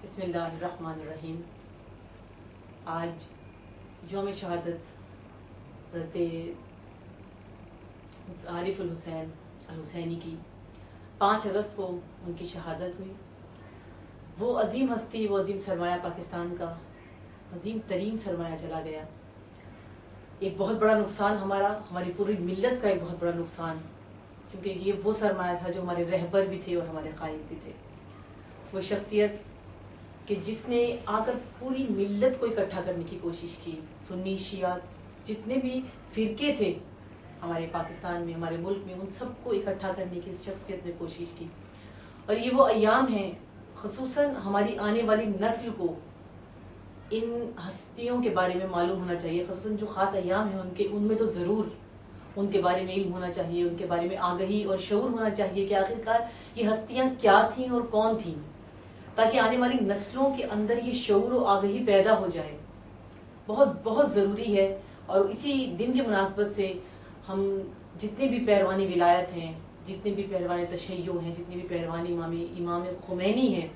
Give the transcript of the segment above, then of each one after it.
بسم اللہ الرحمن الرحیم۔ آج یوم شہادت حضرت عارف الحسین الحسینی کی 5 اگست کو ان کی شہادت ہوئی۔ وہ عظیم ہستی، وہ عظیم سرمایہ پاکستان کا عظیم ترین سرمایہ چلا گیا۔ ایک بہت بڑا نقصان ہماری پوری ملت کا ایک بہت بڑا نقصان، کیونکہ یہ وہ سرمایہ تھا جو ہمارے رہبر بھی تھے اور ہمارے قائد بھی تھے۔ وہ شخصیت کہ جس نے آ کر پوری ملت کو اکٹھا کرنے کی کوشش کی، سنی شیعہ جتنے بھی فرقے تھے ہمارے پاکستان میں، ہمارے ملک میں، ان سب کو اکٹھا کرنے کی شخصیت نے کوشش کی۔ اور یہ وہ ایام ہیں، خصوصاً ہماری آنے والی نسل کو ان ہستیوں کے بارے میں معلوم ہونا چاہیے، خصوصاً جو خاص ایام ہیں ان میں تو ضرور ان کے بارے میں علم ہونا چاہیے، ان کے بارے میں آگہی اور شعور ہونا چاہیے کہ آخرکار یہ ہستیاں کیا تھیں اور کون تھیں، تاکہ آنے والی نسلوں کے اندر یہ شعور و آگہی پیدا ہو جائے۔ بہت بہت ضروری ہے۔ اور اسی دن کی مناسبت سے ہم جتنے بھی پیروان ولایت ہیں، جتنے بھی پیروان تشیع ہیں، جتنے بھی پیروان امام خمینی ہیں،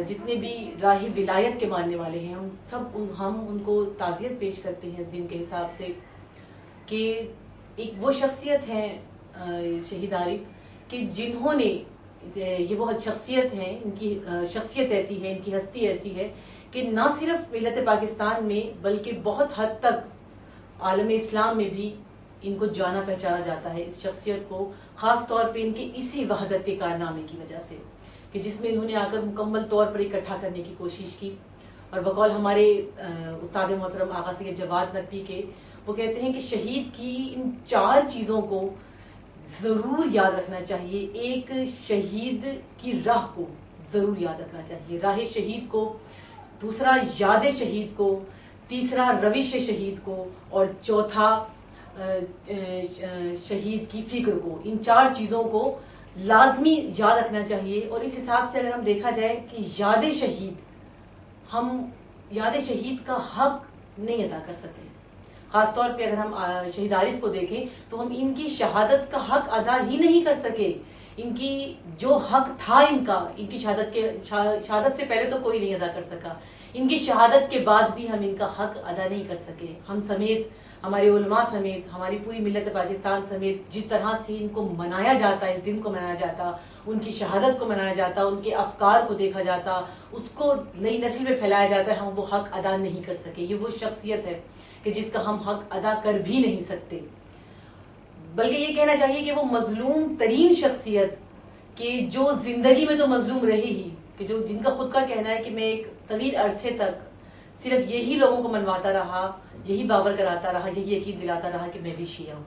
جتنے بھی راہ ولایت کے ماننے والے ہیں، ہم ان کو تعزیت پیش کرتے ہیں اس دن کے حساب سے کہ ایک وہ شخصیت ہیں شہید عارف کہ جنہوں نے یہ وہ شخصیت ہیں، ان کی شخصیت ایسی ہے، ان کی ہستی ایسی ہے کہ نہ صرف ملت پاکستان میں بلکہ بہت حد تک عالم اسلام میں بھی ان کو جانا پہچانا جاتا ہے، اس شخصیت کو، خاص طور پہ ان کے اسی وحدت کارنامے کی وجہ سے کہ جس میں انہوں نے آ کر مکمل طور پر اکٹھا کرنے کی کوشش کی۔ اور بقول ہمارے استاد محترم آغا سید جواد نقوی کے، وہ کہتے ہیں کہ شہید کی ان 4 چیزوں کو ضرور یاد رکھنا چاہیے۔ ایک، شہید کی راہ کو ضرور یاد رکھنا چاہیے، راہ شہید کو، دوسرا یاد شہید کو، تیسرا روش شہید کو، اور چوتھا شہید کی فکر کو۔ ان 4 چیزوں کو لازمی یاد رکھنا چاہیے۔ اور اس حساب سے اگر ہم دیکھا جائے کہ ہم یاد شہید کا حق نہیں ادا کر سکے، خاص طور پہ اگر ہم شہید عارف کو دیکھیں تو ہم ان کی شہادت کا حق ادا ہی نہیں کر سکے۔ ان کی جو حق تھا، ان کی شہادت سے پہلے تو کوئی نہیں ادا کر سکا، ان کی شہادت کے بعد بھی ہم ان کا حق ادا نہیں کر سکے۔ ہم سمیت، ہمارے علماء سمیت، ہماری پوری ملت پاکستان سمیت جس طرح سے ان کو منایا جاتا ہے، اس دن کو منایا جاتا، ان کی شہادت کو منایا جاتا، ان کے افکار کو دیکھا جاتا، اس کو نئی نسل میں پھیلایا جاتا ہے، ہم وہ حق ادا نہیں کر سکے۔ یہ وہ شخصیت ہے کہ جس کا ہم حق ادا کر بھی نہیں سکتے، بلکہ یہ کہنا چاہیے کہ وہ مظلوم ترین شخصیت کہ جو زندگی میں تو مظلوم رہے ہی، کہ جن کا خود کا کہنا ہے کہ میں ایک طویل عرصے تک صرف یہی لوگوں کو منواتا رہا، یہی باور کراتا رہا، یہی یقین دلاتا رہا کہ میں بھی شیعہ ہوں،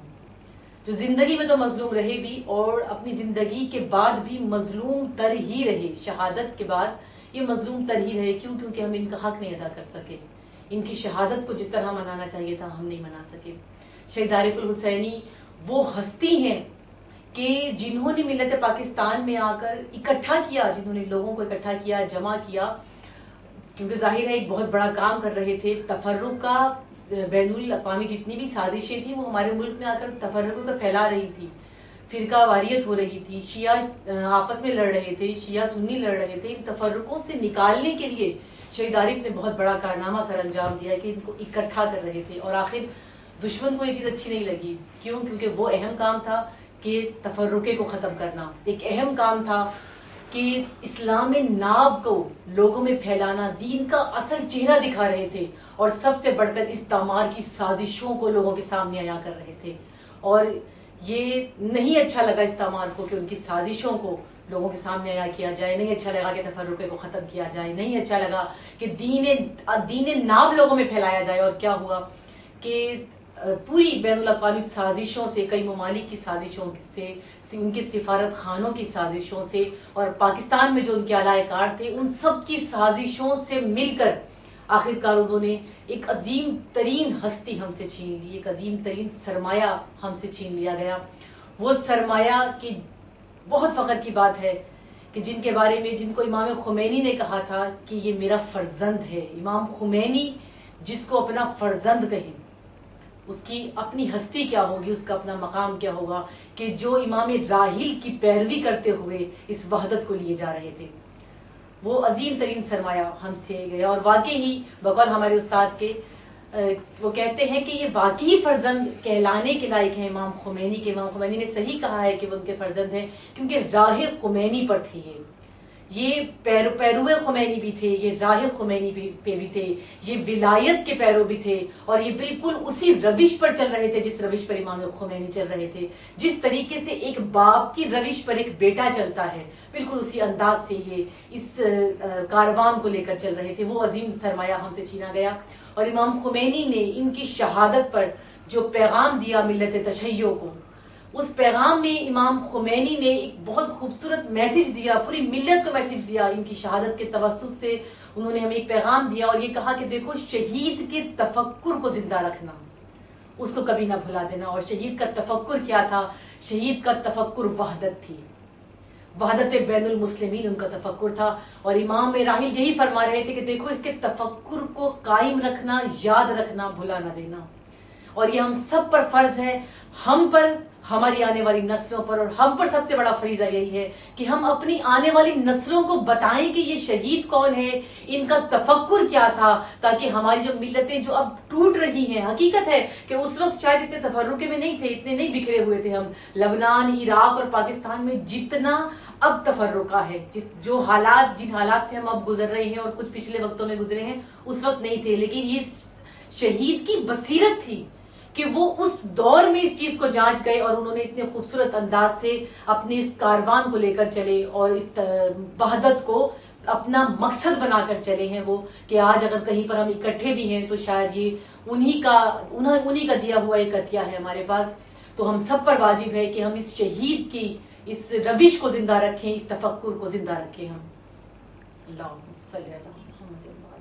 جو زندگی میں تو مظلوم رہے بھی اور اپنی زندگی کے بعد بھی مظلوم تر ہی رہے، شہادت کے بعد یہ مظلوم تر ہی رہے۔ کیوں؟ کیونکہ ہم ان کا حق نہیں ادا کر سکے، ان کی شہادت کو جس طرح منانا چاہیے تھا ہم نہیں منا سکے۔ شہید عارف الحسینی وہ ہستی ہیں کہ جنہوں نے ملت پاکستان میں آ کر اکٹھا کیا، جنہوں نے لوگوں کو اکٹھا کیا، جمع کیا، کیونکہ ظاہر ہے ایک بہت بڑا کام کر رہے تھے۔ تفرق کا بین الاقوامی جتنی بھی سازشیں تھیں وہ ہمارے ملک میں آ کر تفرق کو پھیلا رہی تھی، فرقہ واریت ہو رہی تھی، شیعہ آپس میں لڑ رہے تھے، شیعہ سنی لڑ رہے تھے۔ ان تفرقوں سے نکالنے کے لیے شہید عارف نے بہت بڑا کارنامہ سر انجام دیا کہ ان کو اکٹھا کر رہے تھے، اور آخر دشمن کو یہ چیز اچھی نہیں لگی۔ کیوں؟ کیونکہ وہ اہم کام تھا کہ تفرقے کو ختم کرنا، ایک اہم کام تھا کہ اسلام ناب کو لوگوں میں پھیلانا، دین کا اصل چہرہ دکھا رہے تھے، اور سب سے بڑھ کر استعمار کی سازشوں کو لوگوں کے سامنے عیاں کر رہے تھے۔ اور یہ نہیں اچھا لگا استعمار کو کہ ان کی سازشوں کو لوگوں کے سامنے عیاں کیا جائے، نہیں اچھا لگا کہ تفرقے کو ختم کیا جائے، نہیں اچھا لگا کہ دین ناب لوگوں میں پھیلایا جائے۔ اور کیا ہوا کہ پوری بین الاقوامی سازشوں سے، کئی ممالک کی سازشوں سے، ان کے سفارت خانوں کی سازشوں سے، اور پاکستان میں جو ان کے اعلی کار تھے ان سب کی سازشوں سے مل کر آخرکار انہوں نے ایک عظیم ترین ہستی ہم سے چھین لی، ایک عظیم ترین سرمایہ ہم سے چھین لیا گیا۔ وہ سرمایہ کی بہت فخر کی بات ہے کہ جن کے بارے میں، جن کو امام خمینی نے کہا تھا کہ یہ میرا فرزند ہے، امام خمینی جس کو اپنا فرزند کہیں، اس کی اپنی ہستی کیا ہوگی، اس کا اپنا مقام کیا ہوگا کہ جو امام راحل کی پیروی کرتے ہوئے اس وحدت کو لیے جا رہے تھے۔ وہ عظیم ترین سرمایہ ہم سے گیا، اور واقعی ہی بقول ہمارے استاد کے وہ کہتے ہیں کہ یہ واقعی فرزند کہلانے کے لائق ہیں امام خمینی کے۔ امام خمینی نے صحیح کہا ہے کہ وہ ان کے فرزند ہیں، کیونکہ راہ خمینی پر تھے یہ پیرو خمینی بھی تھے، یہ راہ خمینی پہ بھی تھے، یہ ولایت کے پیرو بھی تھے، اور یہ بالکل اسی روش پر چل رہے تھے جس روش پر امام خمینی چل رہے تھے۔ جس طریقے سے ایک باپ کی روش پر ایک بیٹا چلتا ہے، بالکل اسی انداز سے یہ اس کاروان کو لے کر چل رہے تھے۔ وہ عظیم سرمایہ ہم سے چھینا گیا، اور امام خمینی نے ان کی شہادت پر جو پیغام دیا ملت تشیع کو، اس پیغام میں امام خمینی نے ایک بہت خوبصورت میسج دیا، پوری ملت کو میسج دیا۔ ان کی شہادت کے توسط سے انہوں نے ہمیں ایک پیغام دیا، اور یہ کہا کہ دیکھو شہید کے تفکر کو زندہ رکھنا، اس کو کبھی نہ بھلا دینا۔ اور شہید کا تفکر کیا تھا؟ شہید کا تفکر وحدت تھی، وحدت بین المسلمین ان کا تفکر تھا۔ اور امام راحل یہی فرما رہے تھے کہ دیکھو اس کے تفکر کو قائم رکھنا، یاد رکھنا، بھلا نہ دینا۔ اور یہ ہم سب پر فرض ہے، ہم پر، ہماری آنے والی نسلوں پر، اور ہم پر سب سے بڑا فریضہ یہی ہے کہ ہم اپنی آنے والی نسلوں کو بتائیں کہ یہ شہید کون ہے، ان کا تفکر کیا تھا، تاکہ ہماری جو ملتیں جو اب ٹوٹ رہی ہیں، حقیقت ہے کہ اس وقت شاید اتنے تفرقے میں نہیں تھے، اتنے نہیں بکھرے ہوئے تھے ہم۔ لبنان، عراق اور پاکستان میں جتنا اب تفرقہ ہے، جو حالات، جن حالات سے ہم اب گزر رہے ہیں اور کچھ پچھلے وقتوں میں گزرے ہیں، اس وقت نہیں تھے۔ لیکن یہ شہید کی بصیرت تھی کہ وہ اس دور میں اس چیز کو جانچ گئے، اور انہوں نے اتنے خوبصورت انداز سے اپنے اس کاروان کو لے کر چلے، اور اس وحدت کو اپنا مقصد بنا کر چلے ہیں وہ، کہ آج اگر کہیں پر ہم اکٹھے بھی ہیں تو شاید یہ انہی کا دیا ہوا ایک عطیہ ہے ہمارے پاس۔ تو ہم سب پر واجب ہے کہ ہم اس شہید کی اس روش کو زندہ رکھیں، اس تفکر کو زندہ رکھیں ہم۔ اللہم صلی اللہ علیہ وسلم۔